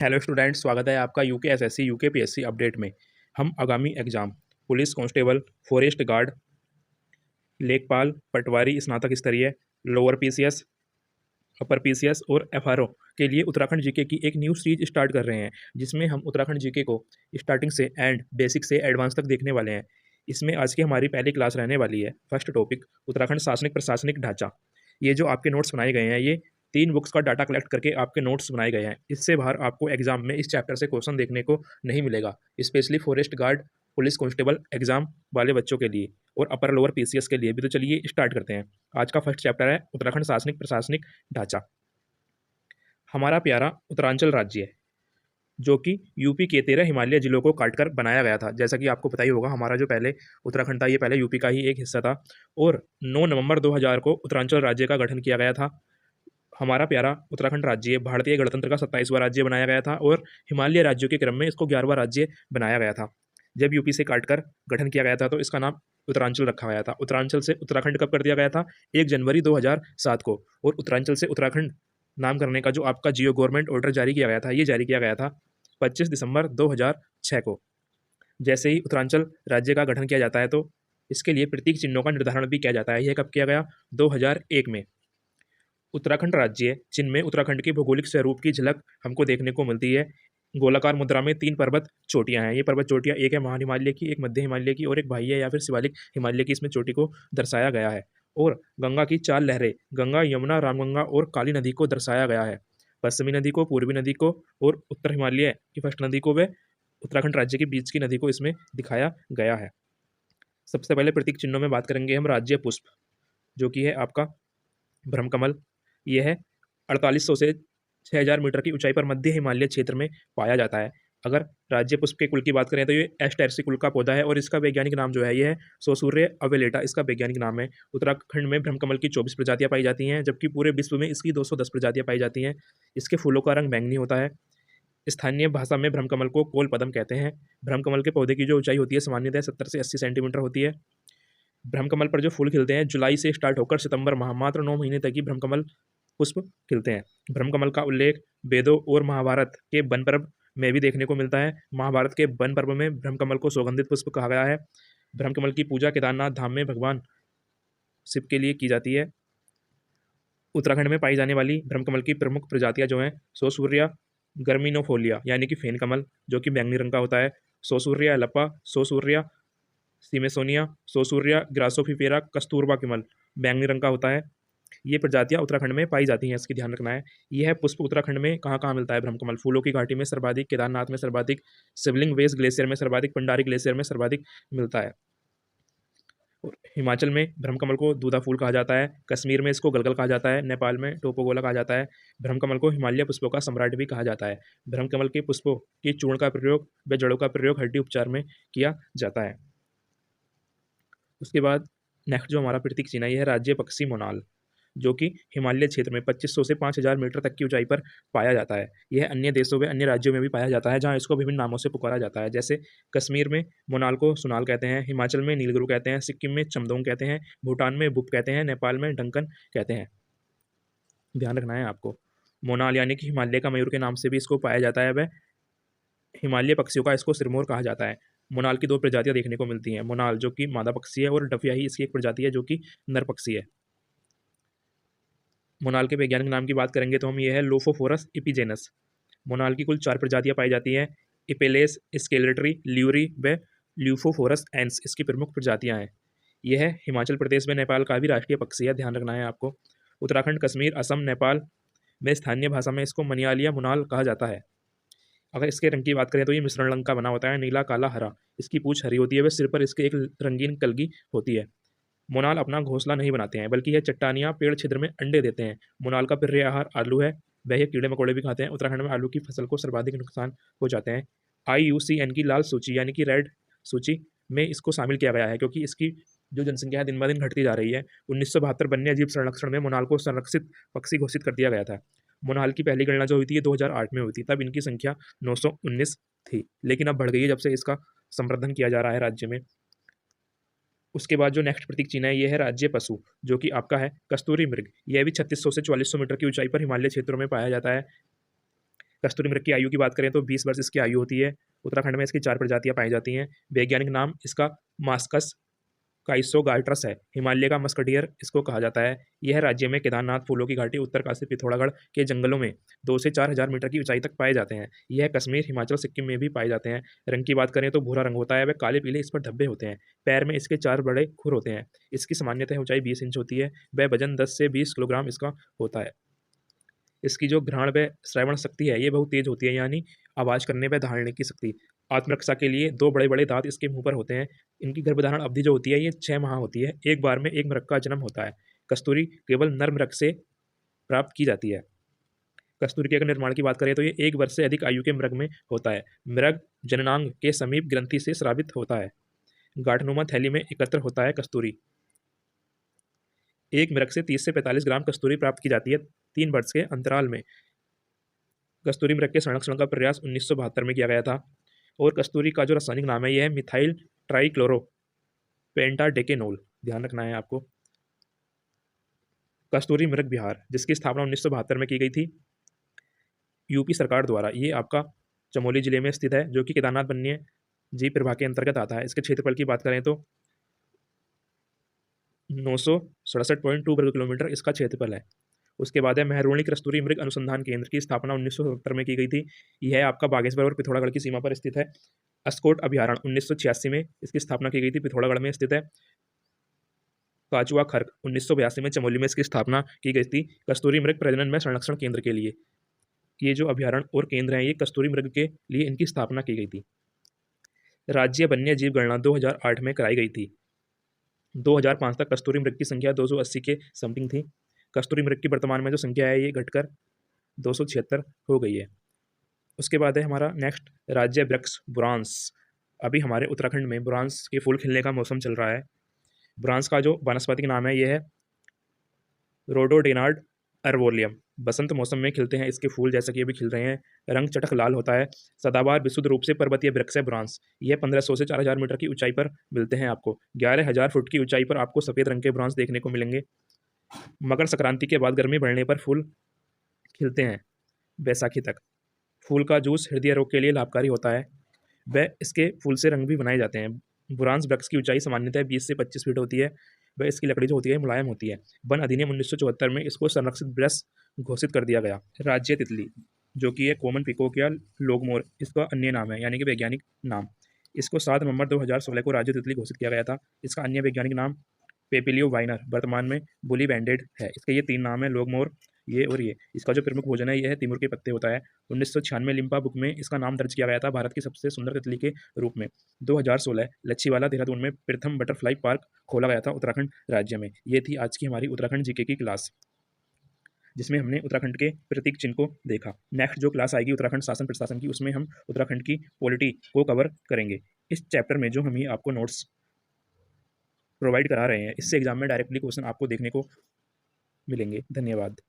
Hello student, स्वागत है आपका यूकेएसएससी यूकेपीएससी अपडेट में। हम आगामी exam police constable, forest guard, लेखपाल, पटवारी, स्नातक स्तरीय, लोअर पीसीएस, अपर पीसीएस और एफआरओ के लिए उत्तराखंड जीके की एक न्यू सीरीज स्टार्ट कर रहे हैं, जिसमें हम उत्तराखंड जीके को स्टार्टिंग से एंड बेसिक से एडवांस तक देखने वाले हैं। इसमें आज की हमारी पहली क्लास रहने वाली है। फर्स्ट टॉपिक उत्तराखंड शासनिक प्रशासनिक ढांचा। ये जो आपके नोट्स बनाए गए हैं, ये 3 बुक्स का डाटा कलेक्ट करके आपके नोट्स बनाए गए हैं। इससे बाहर आपको एग्जाम में इस चैप्टर से क्वेश्चन देखने को नहीं मिलेगा, specially forest guard, police constable exam वाले बच्चों के लिए और अपर लोअर पीसीएस के लिए भी। तो चलिए स्टार्ट करते हैं। आज का फर्स्ट चैप्टर है उत्तराखंड शासनिक प्रशासनिक ढांचा। हमारा प्यारा उत्तरांचल राज्य है, जो कि यूपी के 13 हिमालय जिलों को काटकर बनाया गया था। जैसा कि आपको पता ही होगा, हमारा जो पहले उत्तराखंड था, ये पहले यूपी का ही एक हिस्सा था और 9 नवंबर 2000 को उत्तरांचल राज्य का गठन किया गया था। हमारा प्यारा उत्तराखंड राज्य भारतीय गणतंत्र का 27वां राज्य बनाया गया था और हिमालय राज्यों के क्रम में इसको 11वां राज्य बनाया गया था। जब यूपी से काटकर गठन किया गया था तो इसका नाम उत्तरांचल रखा गया था। उत्तरांचल से उत्तराखंड कब कर दिया गया था? 1 जनवरी 2007 को। और उत्तरांचल से उत्तराखंड नाम करने का जो आपका जियो गवर्नमेंट ऑर्डर जारी किया गया था, ये जारी किया गया था 25 दिसंबर 2006 को। जैसे ही उत्तरांचल राज्य का गठन किया जाता है तो इसके लिए प्रतीक चिन्हों का निर्धारण भी किया जाता है। यह कब किया गया? 2001 में। उत्तराखंड राज्य चिन्ह में उत्तराखंड के भौगोलिक स्वरूप की झलक हमको देखने को मिलती है। गोलाकार मुद्रा में 3 पर्वत चोटियां हैं। ये पर्वत चोटियां, एक है महान हिमालय की, एक मध्य हिमालय की और एक बाह्य या फिर शिवालिक हिमालय की, इसमें चोटी को दर्शाया गया है। और गंगा की 4 लहरें, गंगा, यमुना, रामगंगा और काली नदी को दर्शाया गया है। पश्चिमी नदी को, पूर्वी नदी को और उत्तर हिमालय की फर्स्ट नदी को व उत्तराखंड राज्य के बीच की नदी को इसमें दिखाया गया है। सबसे पहले प्रतीक चिन्हों में बात करेंगे हम राज्य पुष्प, जो कि है आपका ब्रह्मकमल। यह है 4800 से 6000 मीटर की ऊंचाई पर मध्य हिमालय क्षेत्र में पाया जाता है। अगर राज्य पुष्प के कुल की बात करें तो ये एस्टेरेसी कुल का पौधा है और इसका वैज्ञानिक नाम जो है ये है सोसूर्य अवेलेटा, इसका वैज्ञानिक नाम है। उत्तराखंड में ब्रह्मकमल की 24 प्रजातियां पाई जाती हैं, जबकि पूरे विश्व में इसकी 210 प्रजातियां पाई जाती हैं। इसके फूलों का रंग बैंगनी होता है। स्थानीय भाषा में ब्रह्मकमल को कोल पदम कहते हैं। ब्रह्मकमल के पौधे की जो ऊंचाई होती है सामान्यतः 70 से 80 सेंटीमीटर होती है। ब्रह्मकमल पर जो फूल खिलते हैं जुलाई से स्टार्ट होकर सितंबर माह, मात्र 9 महीने तक ही ब्रह्मकमल पुष्प खिलते हैं। ब्रह्मकमल का उल्लेख वेदों और महाभारत के वन पर्व में भी देखने को मिलता है। महाभारत के वन पर्व में ब्रह्मकमल को सौगंधित पुष्प कहा गया है। ब्रह्मकमल की पूजा केदारनाथ धाम में भगवान शिव के लिए की जाती है। उत्तराखंड में पाई जाने वाली ब्रह्मकमल की प्रमुख प्रजातियां जो हैं सोसूर्या गर्मिनोफोलिया, यानी कि फेन कमल, जो कि बैंगनी रंग का होता है। सोसूर्या एलप्पा, सोसूर्या सीमेसोनिया, सोसूर्या ग्रासोफिफेरा, कस्तूरबा कमल बैंगनी रंग का होता है। ये प्रजातियां उत्तराखंड में पाई जाती हैं, इसकी ध्यान रखना है। यह पुष्प उत्तराखंड में कहाँ कहाँ मिलता है? ब्रह्मकमल फूलों की घाटी में सर्वाधिक, केदारनाथ में सर्वाधिक, शिवलिंग वेस ग्लेशियर में सर्वाधिक, पंडारी ग्लेशियर में सर्वाधिक मिलता है। और हिमाचल में ब्रह्मकमल को दूधा फूल कहा जाता है। कश्मीर में इसको गलगल कहा जाता है। नेपाल में टोपोगोला कहा जाता है। ब्रह्मकमल को हिमालय पुष्पों का सम्राट भी कहा जाता है। ब्रह्मकमल के पुष्पों की चूर्ण का प्रयोग व जड़ों का प्रयोग हड्डी उपचार में किया जाता है। उसके बाद नेक्स्ट जो हमारा प्रतीक चिन्ह है, यह है राज्य पक्षी मोनाल, जो कि हिमालय क्षेत्र में 2500 से 5000 मीटर तक की ऊंचाई पर पाया जाता है। यह अन्य देशों में, अन्य राज्यों में भी पाया जाता है, जहां इसको विभिन्न नामों से पुकारा जाता है। जैसे कश्मीर में मोनाल को सुनाल कहते हैं, हिमाचल में नीलगुरु कहते हैं, सिक्किम में चमदोंग कहते हैं, भूटान में बुप कहते हैं, नेपाल में डंकन कहते हैं। ध्यान रखना है आपको। मोनाल यानी कि हिमालय का मयूर के नाम से भी इसको पाया जाता है। वह हिमालय पक्षियों का इसको सिरमौर कहा जाता है। मोनाल की 2 प्रजातियां देखने को मिलती हैं। मोनाल जो कि मादा पक्षी है और डफियाही इसकी एक प्रजाति है जो कि नर पक्षी है। मोनाल के वैज्ञानिक नाम की बात करेंगे तो हम ये है लोफोफोरस इपिजेनस। मोनाल की कुल 4 प्रजातियां पाई जाती हैं। इपेलेस, स्केलेटरी, ल्यूरी व ल्यूफोफोरस एंस इसकी प्रमुख प्रजातियां हैं। यह है हिमाचल प्रदेश में नेपाल का भी राष्ट्रीय पक्षी है, ध्यान रखना है आपको। उत्तराखंड, कश्मीर, असम, नेपाल में स्थानीय भाषा में इसको मनियालिया मोनाल कहा जाता है। अगर इसके रंग की बात करें तो ये मिश्रण रंग का बना होता है, नीला, काला, हरा। इसकी पूंछ हरी होती है, वह सिर पर इसके एक रंगीन कलगी होती है। मोनाल अपना घोंसला नहीं बनाते हैं, बल्कि यह चट्टानियाँ पेड़ छिद्र में अंडे देते हैं। मोनाल का प्रिय आहार आलू है, वह ये कीड़े मकोड़े भी खाते हैं। उत्तराखंड में आलू की फसल को सर्वाधिक नुकसान हो जाते हैं। IUCN की लाल सूची यानी कि रेड सूची में इसको शामिल किया गया है, क्योंकि इसकी जो जनसंख्या है दिन ब दिन घटती जा रही है। 1972 वन्य जीव संरक्षण में मोनाल को संरक्षित पक्षी घोषित कर दिया गया था। मोनाल की पहली गणना जो हुई थी ये 2008 में हुई थी, तब इनकी संख्या 919 थी, लेकिन अब बढ़ गई है जब से इसका संवर्धन किया जा रहा है राज्य में। उसके बाद जो नेक्स्ट प्रतीक चिन्ह है ये है राज्य पशु, जो कि आपका है कस्तूरी मृग। यह भी 3600 से 4400 मीटर की ऊंचाई पर हिमालय क्षेत्रों में पाया जाता है। कस्तूरी मृग की आयु की बात करें तो 20 वर्ष इसकी आयु होती है। उत्तराखंड में इसकी 4 प्रजातियां पाई जाती हैं। वैज्ञानिक नाम इसका मास्कस काइसोगार्ट्रस है। हिमालय का मस्कटियर इसको कहा जाता है। यह राज्य में केदारनाथ, फूलों की घाटी, उत्तरकाशी, पिथौरागढ़ के जंगलों में 2 से 4 हज़ार मीटर की ऊंचाई तक पाए जाते हैं। यह कश्मीर, हिमाचल, सिक्किम में भी पाए जाते हैं। रंग की बात करें तो भूरा रंग होता है, वह काले पीले इस पर धब्बे होते हैं। पैर में इसके 4 बड़े खुर होते हैं। इसकी सामान्यतः ऊंचाई 20 इंच होती है। वह वजन 10 से 20 किलोग्राम इसका होता है। इसकी जो घ्राण व श्रवण शक्ति है ये बहुत तेज होती है, यानी आवाज करने व दहाड़ने की शक्ति। आत्मरक्षा के लिए 2 बड़े-बड़े दांत इसके मुंह पर होते हैं। इनकी गर्भधारण अवधि जो होती है ये 6 माह होती है। एक बार में एक मृग का जन्म होता है। कस्तूरी केवल नर मृग से प्राप्त की जाती है। कस्तूरी के अगर निर्माण की बात करें तो ये 1 वर्ष से अधिक आयु के मृग में होता है। मृग जननांग के समीप ग्रंथि से स्रावित होता है। गांठनुमा थैली में एकत्र होता है कस्तूरी। एक मृग से 30 से 45 ग्राम कस्तूरी प्राप्त की जाती है 3 वर्ष के अंतराल में। कस्तूरी मृग के संरक्षण का प्रयास 1972 में किया गया था। और कस्तूरी का जो रासायनिक नाम है यह है मिथाइल ट्राइक्लोरो पेंटाडेकेनोल। ध्यान रखना है आपको। कस्तूरी मृग विहार जिसकी स्थापना 1972 में की गई थी यूपी सरकार द्वारा, ये आपका चमोली जिले में स्थित है, जो कि केदारनाथ वन्य जीव प्रभाग के अंतर्गत आता है। इसके क्षेत्रफल की बात करें तो 967.2 वर्ग किलोमीटर इसका क्षेत्रफल है। उसके बाद है मेहरुणि कस्तूरी मृग अनुसंधान केंद्र की स्थापना 1970 में की गई थी। यह आपका बागेश्वर और पिथौरागढ़ की सीमा पर स्थित है। अस्कोट अभ्यारण्य 1986 में इसकी स्थापना की गई थी, पिथौरागढ़ में स्थित है। काचुआ खर्क 1982 में चमोली में इसकी स्थापना की गई थी कस्तूरी मृग प्रजनन में संरक्षण केंद्र के लिए। ये जो अभ्यारण्य और केंद्र हैं ये कस्तूरी मृग के लिए इनकी स्थापना की गई थी। राज्य वन्य जीव गणना 2008 में कराई गई थी। 2005 तक कस्तूरी मृग की संख्या 280 के समथिंग थी। कस्तूरी मृग की वर्तमान में जो संख्या है ये घटकर 276 हो गई है। उसके बाद है हमारा नेक्स्ट राज्य वृक्ष बुरांस। अभी हमारे उत्तराखंड में बुरांस के फूल खिलने का मौसम चल रहा है। बुरांस का जो वानस्पतिक नाम है यह है रोडोडेनार्ड अर्बोरियम। बसंत मौसम में खिलते हैं इसके फूल, जैसा कि अभी खिल रहे हैं। रंग चटक लाल होता है। सदाबहार विशुद्ध रूप से पर्वतीय वृक्ष है बुरांस। यह 1500 से 4000 मीटर की ऊंचाई पर मिलते हैं आपको। 11000 फुट की ऊंचाई पर आपको सफ़ेद रंग के बुरांस देखने को मिलेंगे। मकर संक्रांति के बाद गर्मी बढ़ने पर फूल खिलते हैं बैसाखी तक। फूल का जूस हृदय रोग के लिए लाभकारी होता है। वह इसके फूल से रंग भी बनाए जाते हैं। बुरांस वृक्ष की ऊंचाई सामान्यतः 20 से 25 फीट होती है। वह इसकी लकड़ी जो होती है मुलायम होती है। वन अधिनियम 1974 में इसको संरक्षित वृक्ष घोषित कर दिया गया। राज्य तितली जो कि है कॉमन पिकॉक या लोगमोर इसका अन्य नाम है, यानी कि वैज्ञानिक नाम। इसको 7 नवंबर 2016 को राज्य तितली घोषित किया गया था। इसका अन्य वैज्ञानिक नाम पेपिलियो वाइनर, वर्तमान में बुली बैंडेड है। इसके ये 3 नाम है, लोगमोर, ये और ये। इसका जो प्रमुख भोजन है यह है तिमुर के पत्ते होता है। 1996 लिम्पा बुक में इसका नाम दर्ज किया गया था भारत की सबसे सुंदर तितली के रूप में। 2016 लच्छीवाला देहरादून में प्रथम बटरफ्लाई पार्क खोला गया था उत्तराखंड राज्य में। ये थी आज की हमारी उत्तराखंड जीके की क्लास, जिसमें हमने उत्तराखंड के प्रतीक चिन्ह को देखा। नेक्स्ट जो क्लास आएगी उत्तराखंड शासन प्रशासन की, उसमें हम उत्तराखंड की पॉलिटी को कवर करेंगे। इस चैप्टर में जो हम ये आपको नोट्स प्रोवाइड करा रहे हैं इससे एग्जाम में डायरेक्टली क्वेश्चन आपको देखने को मिलेंगे। धन्यवाद।